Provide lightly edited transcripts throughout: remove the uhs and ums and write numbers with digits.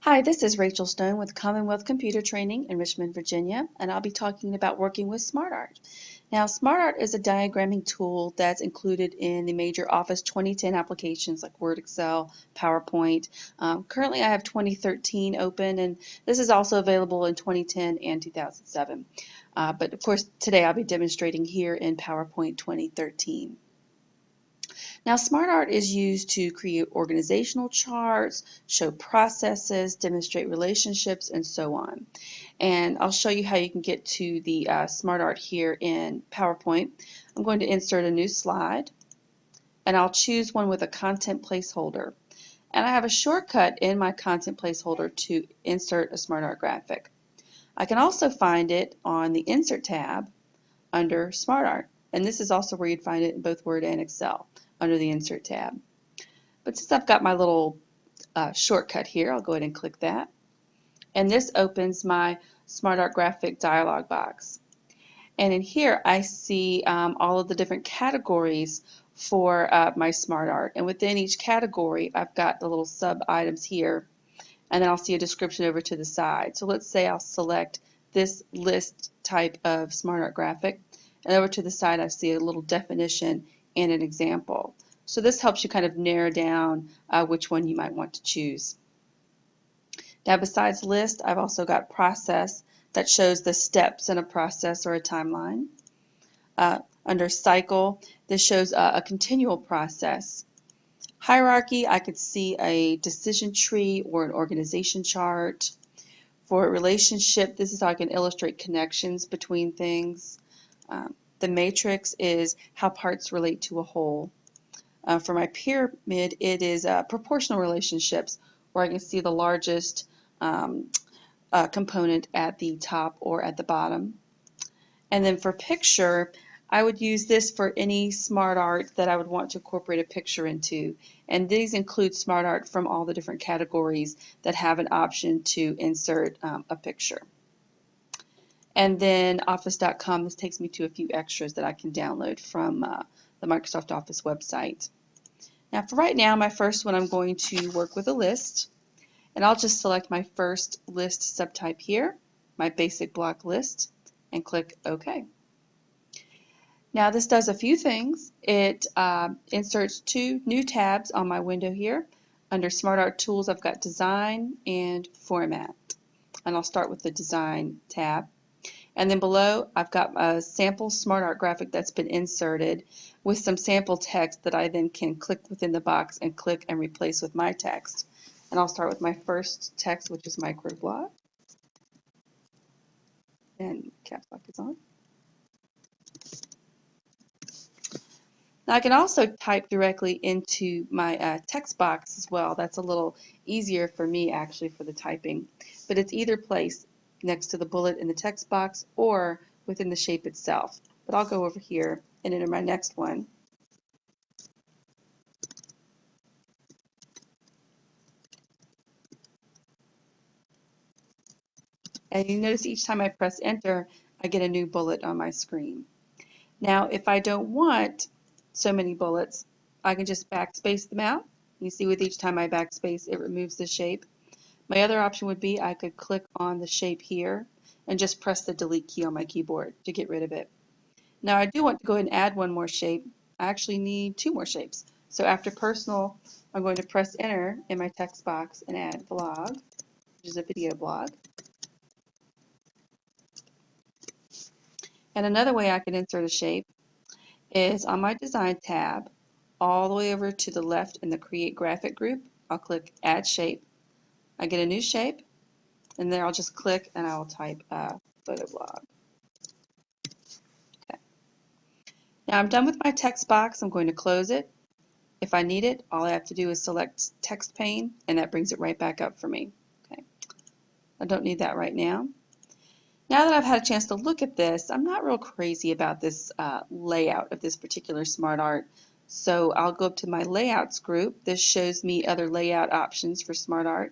Hi, this is Rachel Stone with Commonwealth Computer Training in Richmond, Virginia, and I'll be talking about working with SmartArt. Now, SmartArt is a diagramming tool that's included in the major Office 2010 applications like Word, Excel, PowerPoint. Currently, I have 2013 open, and this is also available in 2010 and 2007. But of course, today I'll be demonstrating here in PowerPoint 2013. Now, SmartArt is used to create organizational charts, show processes, demonstrate relationships, and so on. And I'll show you how you can get to the SmartArt here in PowerPoint. I'm going to insert a new slide, and I'll choose one with a content placeholder. And I have a shortcut in my content placeholder to insert a SmartArt graphic. I can also find it on the Insert tab under SmartArt. And this is also where you'd find it in both Word and Excel, under the Insert tab. But since I've got my little shortcut here, I'll go ahead and click that. And this opens my SmartArt graphic dialog box. And in here I see all of the different categories for my SmartArt. And within each category I've got the little sub items here. And then I'll see a description over to the side. So let's say I'll select this list type of SmartArt graphic. And over to the side I see a little definition and an example. So this helps you kind of narrow down which one you might want to choose. Now besides list, I've also got process that shows the steps in a process or a timeline. Under cycle, this shows a continual process. Hierarchy, I could see a decision tree or an organization chart. For a relationship, this is how I can illustrate connections between things. The matrix is how parts relate to a whole. For my pyramid, it is proportional relationships, where I can see the largest component at the top or at the bottom. And then for picture, I would use this for any SmartArt that I would want to incorporate a picture into. And these include SmartArt from all the different categories that have an option to insert a picture. And then office.com, this takes me to a few extras that I can download from the Microsoft Office website. Now for right now, my first one, I'm going to work with a list. And I'll just select my first list subtype here, my basic block list, and click OK. Now this does a few things. It inserts two new tabs on my window here. Under SmartArt Tools, I've got Design and Format. And I'll start with the Design tab. And then below, I've got a sample SmartArt graphic that's been inserted with some sample text that I then can click within the box and click and replace with my text. And I'll start with my first text, which is microblog. And caps lock is on. Now I can also type directly into my text box as well. That's a little easier for me actually for the typing. But it's either place next to the bullet in the text box or within the shape itself. But I'll go over here and enter my next one. And you notice each time I press enter, I get a new bullet on my screen. Now if I don't want so many bullets, I can just backspace them out. You see with each time I backspace, it removes the shape. My other option would be I could click on the shape here and just press the delete key on my keyboard to get rid of it. Now I do want to go ahead and add one more shape. I actually need two more shapes. So after personal, I'm going to press enter in my text box and add blog, which is a video blog. And another way I can insert a shape is on my Design tab, all the way over to the left in the Create Graphic group. I'll click Add Shape. I get a new shape, and there I'll just click and I will type photo blog. Okay. Now I'm done with my text box. I'm going to close it. If I need it, all I have to do is select Text Pane, and that brings it right back up for me. Okay. I don't need that right now. Now that I've had a chance to look at this, I'm not real crazy about this layout of this particular SmartArt. So I'll go up to my Layouts group. This shows me other layout options for SmartArt.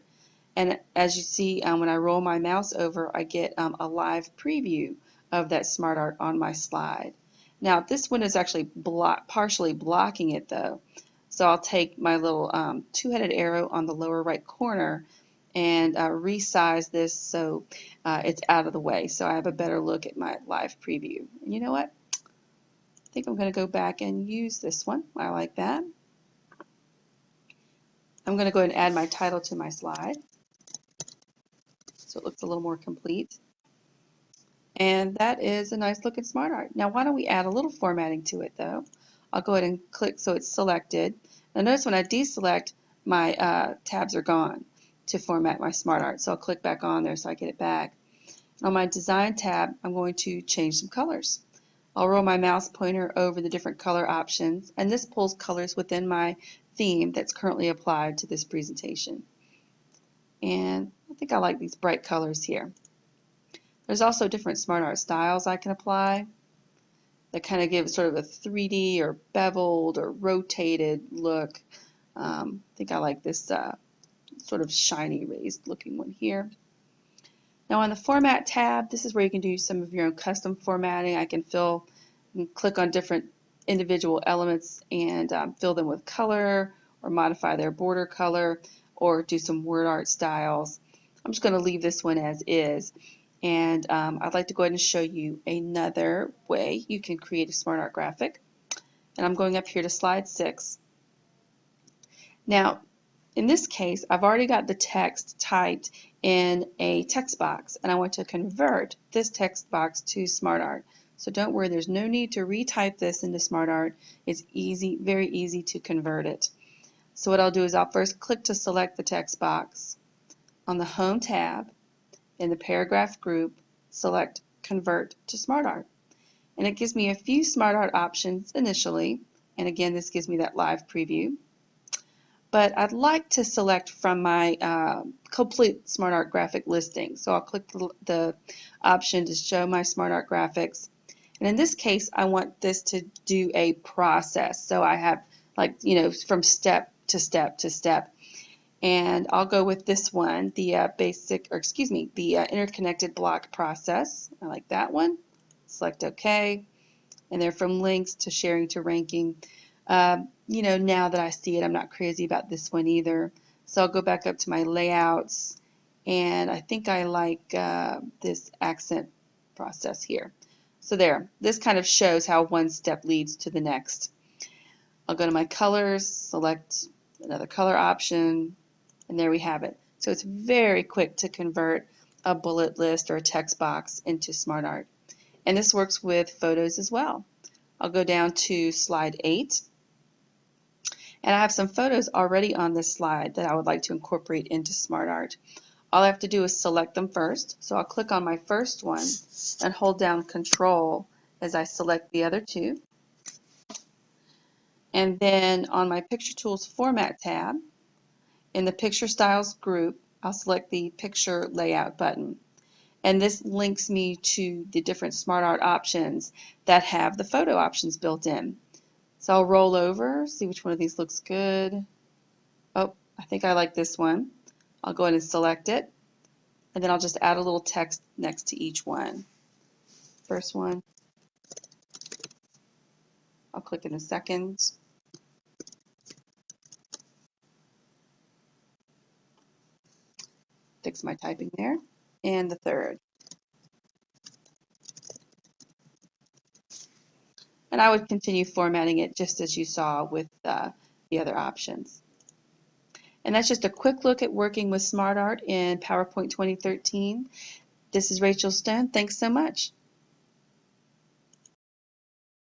And as you see, when I roll my mouse over, I get a live preview of that SmartArt on my slide. Now this one is actually partially blocking it though. So I'll take my little two-headed arrow on the lower right corner and resize this so it's out of the way, so I have a better look at my live preview. And you know what? I think I'm going to go back and use this one. I like that. I'm going to go ahead and add my title to my slide so it looks a little more complete. And that is a nice looking SmartArt. Now why don't we add a little formatting to it though. I'll go ahead and click so it's selected. Now notice when I deselect, my tabs are gone to format my SmartArt. So I'll click back on there so I get it back. And on my Design tab, I'm going to change some colors. I'll roll my mouse pointer over the different color options, and this pulls colors within my theme that's currently applied to this presentation. And I think I like these bright colors here. There's also different SmartArt styles I can apply that kind of give sort of a 3D or beveled or rotated look. I think I like this sort of shiny raised looking one here. Now on the Format tab, this is where you can do some of your own custom formatting. I can click on different individual elements and fill them with color or modify their border color or do some word art styles. I'm just going to leave this one as is. And I'd like to go ahead and show you another way you can create a SmartArt graphic. And I'm going up here to slide 6. Now, in this case, I've already got the text typed in a text box, and I want to convert this text box to SmartArt. So don't worry, there's no need to retype this into SmartArt. It's easy, very easy to convert it. So what I'll do is I'll first click to select the text box. On the Home tab, in the paragraph group, select Convert to SmartArt. And it gives me a few SmartArt options initially, and again, this gives me that live preview. But I'd like to select from my complete SmartArt graphic listing. So I'll click the option to show my SmartArt graphics. And in this case, I want this to do a process. So I have from step to step to step. And I'll go with this one, the interconnected block process. I like that one. Select OK. And they're from links to sharing to ranking. Now that I see it, I'm not crazy about this one either. So I'll go back up to my layouts, and I think I like this accent process here. So there, this kind of shows how one step leads to the next. I'll go to my colors, select another color option, and there we have it. So it's very quick to convert a bullet list or a text box into SmartArt. And this works with photos as well. I'll go down to slide 8. And I have some photos already on this slide that I would like to incorporate into SmartArt. All I have to do is select them first. So I'll click on my first one and hold down Control as I select the other two. And then on my Picture Tools Format tab, in the Picture Styles group, I'll select the Picture Layout button. And this links me to the different SmartArt options that have the photo options built in. So I'll roll over, see which one of these looks good. Oh, I think I like this one. I'll go ahead and select it, and then I'll just add a little text next to each one. First one, I'll click in a second. Fix my typing there. And the third. And I would continue formatting it just as you saw with the other options. And that's just a quick look at working with SmartArt in PowerPoint 2013. This is Rachel Stone. Thanks so much.